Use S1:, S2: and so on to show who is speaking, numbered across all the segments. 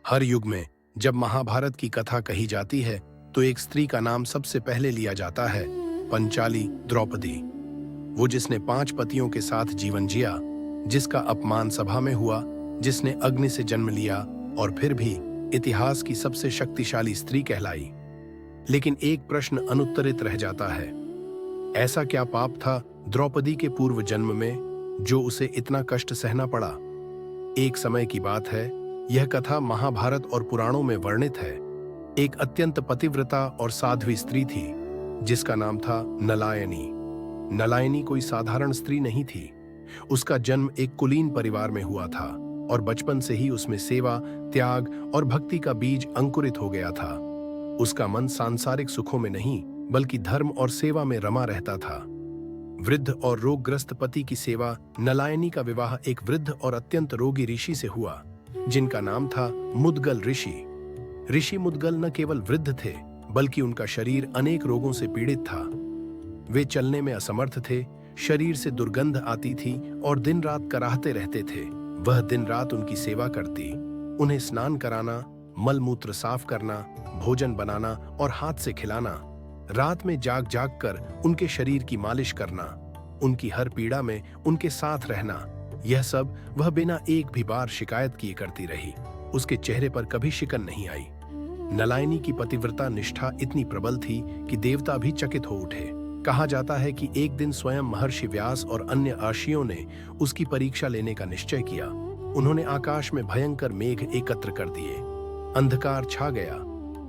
S1: हर युग में जब महाभारत की कथा कही जाती है तो एक स्त्री का नाम सबसे पहले लिया जाता है, पंचाली द्रौपदी। वो जिसने 5 पतियों के साथ जीवन जिया, जिसका अपमान सभा में हुआ, जिसने अग्नि से जन्म लिया और फिर भी इतिहास की सबसे शक्तिशाली स्त्री कहलाई। लेकिन एक प्रश्न अनुत्तरित रह जाता है, ऐसा क्या पाप था द्रौपदी के पूर्व जन्म में जो उसे इतना कष्ट सहना पड़ा? एक समय की बात है, यह कथा महाभारत और पुराणों में वर्णित है। एक अत्यंत पतिव्रता और साध्वी स्त्री थी जिसका नाम था नलायनी। नलायनी कोई साधारण स्त्री नहीं थी। उसका जन्म एक कुलीन परिवार में हुआ था और बचपन से ही उसमें सेवा, त्याग और भक्ति का बीज अंकुरित हो गया था। उसका मन सांसारिक सुखों में नहीं बल्कि धर्म और सेवा में रमा रहता था। वृद्ध और रोगग्रस्त पति की सेवा, नलायनी का विवाह एक वृद्ध और अत्यंत रोगी ऋषि से हुआ जिनका नाम था मुद्गल ऋषि। ऋषि मुद्गल न केवल वृद्ध थे बल्कि उनका शरीर अनेक रोगों से पीड़ित था। वे चलने में असमर्थ थे, शरीर से दुर्गंध आती थी और दिन रात कराहते रहते थे। वह दिन रात उनकी सेवा करती, उन्हें स्नान कराना, मलमूत्र साफ करना, भोजन बनाना और हाथ से खिलाना, रात में जाग जाग कर उनके शरीर की मालिश करना, उनकी हर पीड़ा में उनके साथ रहना, यह सब वह बिना एक भी बार शिकायत किए करती रही। उसके चेहरे पर कभी शिकन नहीं आई। नलायनी की पतिव्रता निष्ठा इतनी प्रबल थी कि देवता भी चकित हो उठे। कहा जाता है कि एक दिन स्वयं महर्षि व्यास और अन्य ऋषियों ने उसकी परीक्षा लेने का निश्चय किया। उन्होंने आकाश में भयंकर मेघ एकत्र कर दिए। अंधकार छा गया,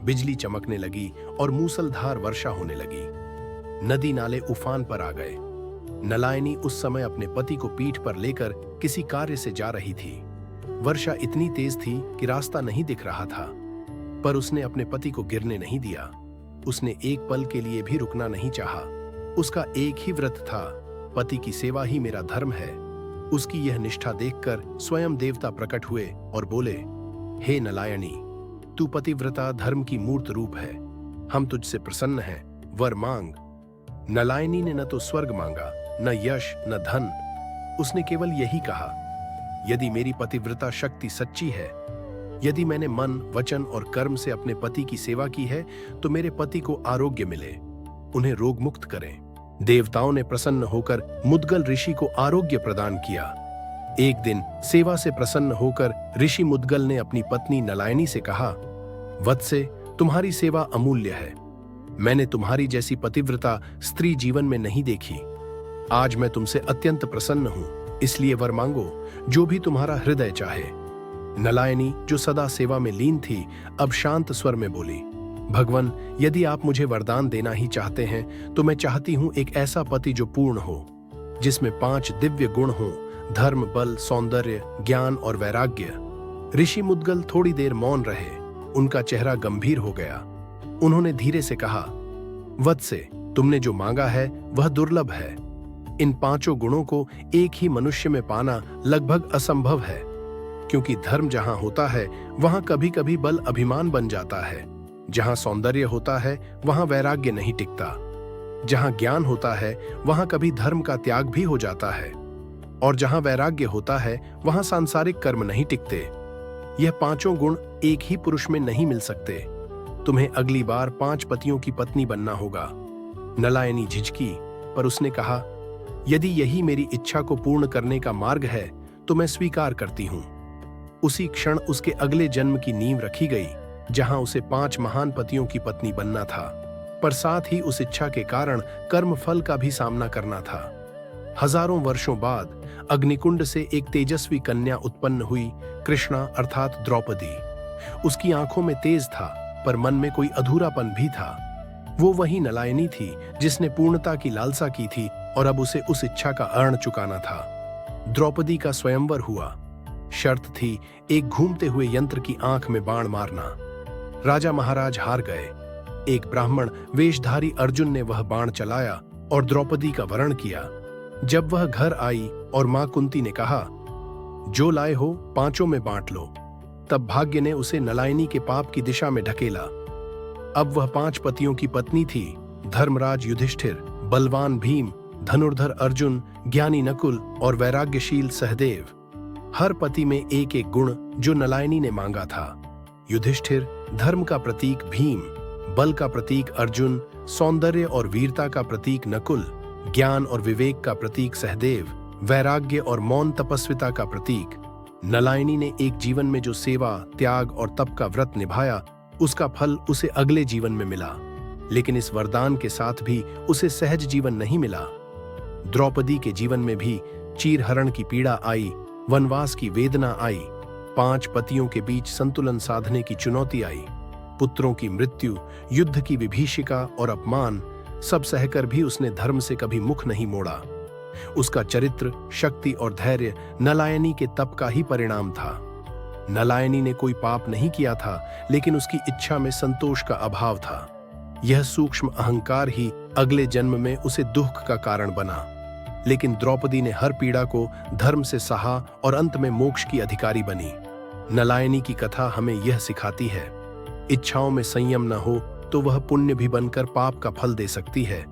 S1: बिजली चमकने लगी और मूसलधार वर्षा होने लगी। नदी नाले उफान पर आ गए। नलायनी उस समय अपने पति को पीठ पर लेकर किसी कार्य से जा रही थी। वर्षा इतनी तेज थी कि रास्ता नहीं दिख रहा था, पर उसने अपने पति को गिरने नहीं दिया। उसने एक पल के लिए भी रुकना नहीं चाहा। उसका एक ही व्रत था, पति की सेवा ही मेरा धर्म है। उसकी यह निष्ठा देखकर स्वयं देवता प्रकट हुए और बोले, हे नलायनी, तू पतिव्रता धर्म की मूर्त रूप है। हम तुझसे प्रसन्न हैं, वर मांग। नलायनी ने न तो स्वर्ग मांगा, न यश, न धन। उसने केवल यही कहा, यदि मेरी पतिव्रता शक्ति सच्ची है, यदि मैंने मन, वचन और कर्म से अपने पति की सेवा की है, तो मेरे पति को आरोग्य मिले, उन्हें रोग मुक्त करें। देवताओं ने प्रसन्न होकर मुद्गल ऋषि को आरोग्य प्रदान किया। एक दिन सेवा से प्रसन्न होकर ऋषि मुद्गल ने अपनी पत्नी नलायनी से कहा, वत्से, तुम्हारी सेवा अमूल्य है। मैंने तुम्हारी जैसी पतिव्रता स्त्री जीवन में नहीं देखी। आज मैं तुमसे अत्यंत प्रसन्न हूं, इसलिए वर मांगो, जो भी तुम्हारा हृदय चाहे। नलायनी, जो सदा सेवा में लीन थी, अब शांत स्वर में बोली, भगवान, यदि आप मुझे वरदान देना ही चाहते हैं तो मैं चाहती हूं एक ऐसा पति जो पूर्ण हो, जिसमें 5 दिव्य गुण हों, धर्म, बल, सौंदर्य, ज्ञान और वैराग्य। ऋषि मुद्गल थोड़ी देर मौन रहे। उनका चेहरा गंभीर हो गया। उन्होंने धीरे से कहा, वत्से, तुमने जो मांगा है वह दुर्लभ है। इन 5 गुणों को एक ही मनुष्य में पाना लगभग असंभव है, क्योंकि धर्म जहां होता है वहां कभी कभी बल अभिमान बन जाता है। जहां सौंदर्य होता है वहां वैराग्य नहीं टिकता। जहां ज्ञान होता है वहां कभी धर्म का त्याग भी हो जाता है, और जहां वैराग्य होता है वहां सांसारिक कर्म नहीं टिकते। यह 5 गुण एक ही पुरुष में नहीं मिल सकते। तुम्हें अगली बार 5 पतियों की पत्नी बनना होगा। नलायनी झिझकी, पर उसने कहा, यदि यही मेरी इच्छा को पूर्ण करने का मार्ग है तो मैं स्वीकार करती हूं। उसी क्षण उसके अगले जन्म की नींव रखी गई, जहां उसे 5 महान पतियों की पत्नी बनना था, पर साथ ही उस इच्छा के कारण कर्म फल का भी सामना करना था। हजारों वर्षों बाद अग्निकुंड से एक तेजस्वी कन्या उत्पन्न हुई, कृष्णा अर्थात द्रौपदी। उसकी आंखों में तेज था, पर मन में कोई अधूरापन भी था। वो वही नलायनी थी जिसने पूर्णता की लालसा की थी और अब उसे उस इच्छा का अर्ण चुकाना था। द्रौपदी का स्वयंवर हुआ। शर्त थी एक घूमते हुए यंत्र की आंख में बाण मारना। राजा महाराज हार गए। एक ब्राह्मण वेशधारी अर्जुन ने वह बाण चलाया और द्रौपदी का वरण किया। जब वह घर आई और मां कुंती ने कहा, जो लाए हो 5 में बांट लो, तब भाग्य ने उसे नलायनी के पाप की दिशा में ढकेला। अब वह 5 पतियों की पत्नी थी, धर्मराज युधिष्ठिर, बलवान भीम, धनुर्धर अर्जुन, ज्ञानी नकुल और वैराग्यशील सहदेव। हर पति में एक एक गुण जो नलायनी ने मांगा था। युधिष्ठिर धर्म का प्रतीक भीम, बल का प्रतीक अर्जुन, सौंदर्य और वीरता का प्रतीक नकुल, ज्ञान और विवेक का प्रतीक सहदेव, वैराग्य और मौन तपस्विता का प्रतीक। नलायनी ने एक जीवन में जो सेवा, त्याग और तप का व्रत निभाया, उसका फल उसे अगले जीवन में मिला। लेकिन इस वरदान के साथ भी उसे सहज जीवन नहीं मिला। द्रौपदी के जीवन में भी चीरहरण की पीड़ा आई, वनवास की वेदना आई, 5 पतियों के बीच संतुलन साधने की चुनौती आई, पुत्रों की मृत्यु, युद्ध की विभीषिका और अपमान, सब सहकर भी उसने धर्म से कभी मुख नहीं मोड़ा। उसका चरित्र, शक्ति और धैर्य नलायनी के तप का ही परिणाम था। नलायनी ने कोई पाप नहीं किया था, लेकिन उसकी इच्छा में संतोष का अभाव था। यह सूक्ष्म अहंकार ही अगले जन्म में उसे दुख का कारण बना। लेकिन द्रौपदी ने हर पीड़ा को धर्म से सहा और अंत में मोक्ष की अधिकारी बनी। नलायनी की कथा हमें यह सिखाती है, इच्छाओं में संयम न हो तो वह पुण्य भी बनकर पाप का फल दे सकती है।